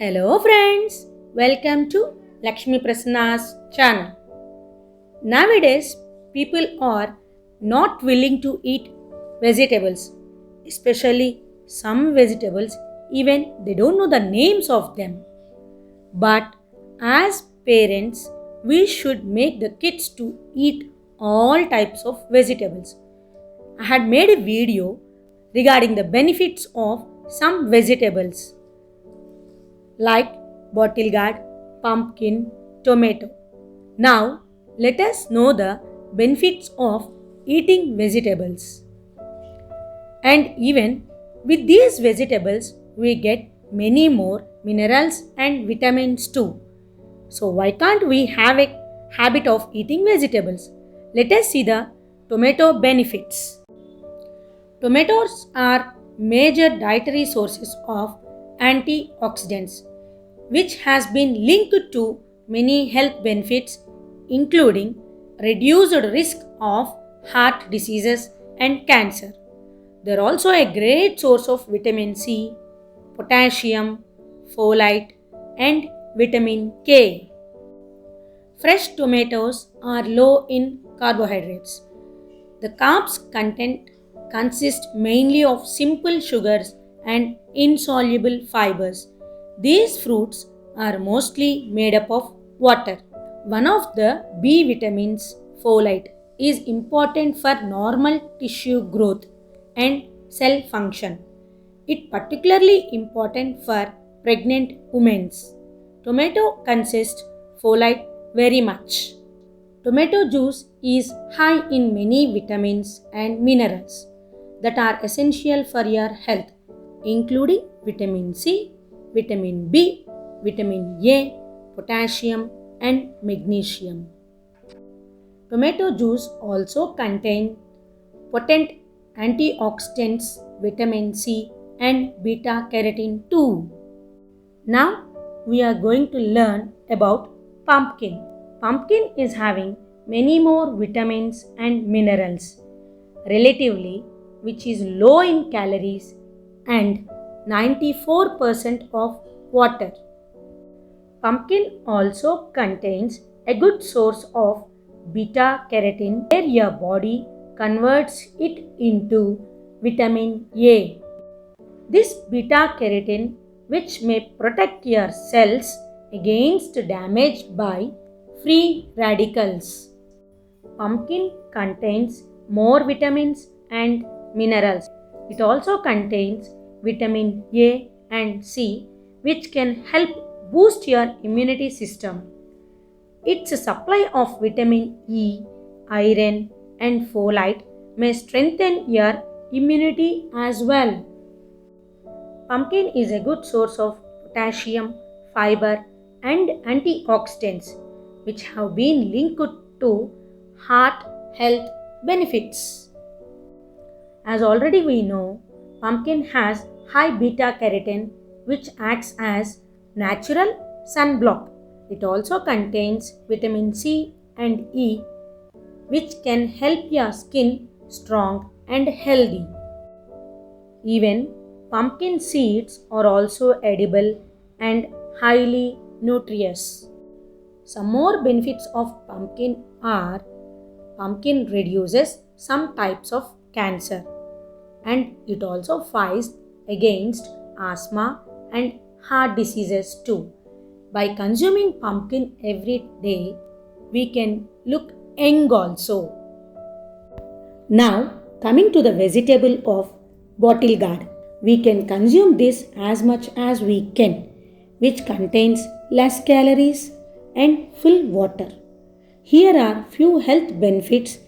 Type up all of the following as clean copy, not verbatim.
Hello friends, welcome to Lakshmi Prasanna's channel. Nowadays, people are not willing to eat vegetables, especially some vegetables, even they don't know the names of them. But as parents, we should make the kids to eat all types of vegetables. I had made a video regarding the benefits of some vegetables like bottle gourd, pumpkin, tomato. Now, let us know the benefits of eating vegetables. And even with these vegetables, we get many more minerals and vitamins too. So, why can't we have a habit of eating vegetables? Let us see the tomato benefits. Tomatoes are major dietary sources of antioxidants, which has been linked to many health benefits including reduced risk of heart diseases and cancer. They are also a great source of vitamin C, potassium, folate, and vitamin K. Fresh tomatoes are low in carbohydrates. The carbs content consist mainly of simple sugars and insoluble fibers. These fruits are mostly made up of water. One of the B vitamins, folate, is important for normal tissue growth and cell function. It particularly important for pregnant women. Tomato consists folate very much. Tomato juice is high in many vitamins and minerals that are essential for your health, including vitamin C, vitamin B, vitamin A, potassium, and magnesium. Tomato juice also contains potent antioxidants, vitamin C, and beta carotene too. Now we are going to learn about pumpkin. Pumpkin is having many more vitamins and minerals relatively, which is low in calories and 94% of water. Pumpkin also contains a good source of beta carotene where your body converts it into vitamin A. This beta carotene, which may protect your cells against damage by free radicals. Pumpkin contains more vitamins and minerals. It also contains vitamin A and C, which can help boost your immunity system. Its supply of vitamin E, iron, and folate may strengthen your immunity as well. Pumpkin is a good source of potassium, fiber, and antioxidants, which have been linked to heart health benefits. As already we know, pumpkin has high beta carotene, which acts as natural sunblock. It also contains vitamin C and E, which can help your skin strong and healthy. Even pumpkin seeds are also edible and highly nutritious. Some more benefits of pumpkin are pumpkin reduces some types of cancer and it also fights against asthma and heart diseases too. By consuming pumpkin every day, we can look young also. Now, coming to the vegetable of bottle gourd, we can consume this as much as we can, which contains less calories and full water. Here are few health benefits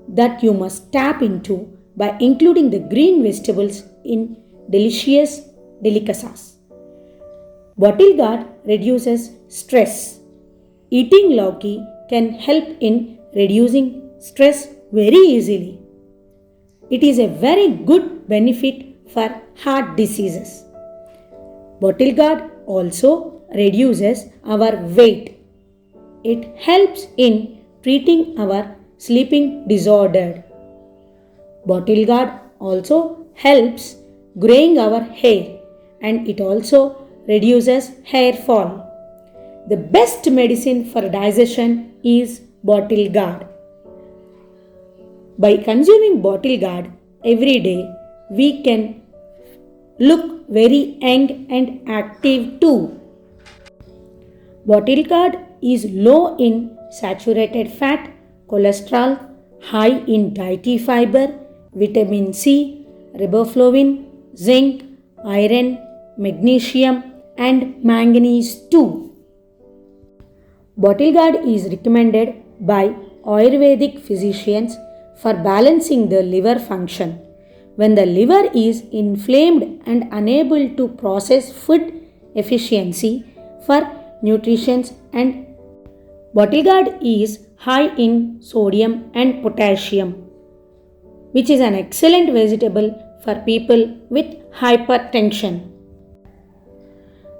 that you must tap into by including the green vegetables in delicious delicacies. Bottle gourd reduces stress. Eating lauki can help in reducing stress very easily. It is a very good benefit for heart diseases. Bottle gourd also reduces our weight. It helps in treating our sleeping disorder. Bottle gourd also helps graying our hair and it also reduces hair fall. The best medicine for digestion is bottle gourd. By consuming bottle gourd every day, we can look very young and active too. Bottle gourd is low in saturated fat, cholesterol, high in dietary fiber, vitamin C, riboflavin, zinc, iron, magnesium, and manganese too. Bottle gourd is recommended by Ayurvedic physicians for balancing the liver function. When the liver is inflamed and unable to process food efficiency for nutrition, and bottle gourd is high in sodium and potassium, which is an excellent vegetable for people with hypertension.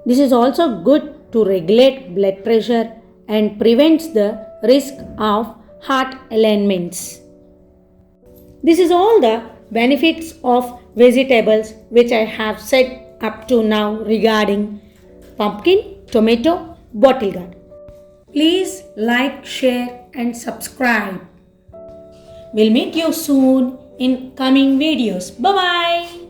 This is also good to regulate blood pressure and prevents the risk of heart ailments. This is all the benefits of vegetables which I have said up to now regarding pumpkin, tomato, bottle gourd. Please like, share and subscribe. We'll meet you soon in coming videos. Bye bye.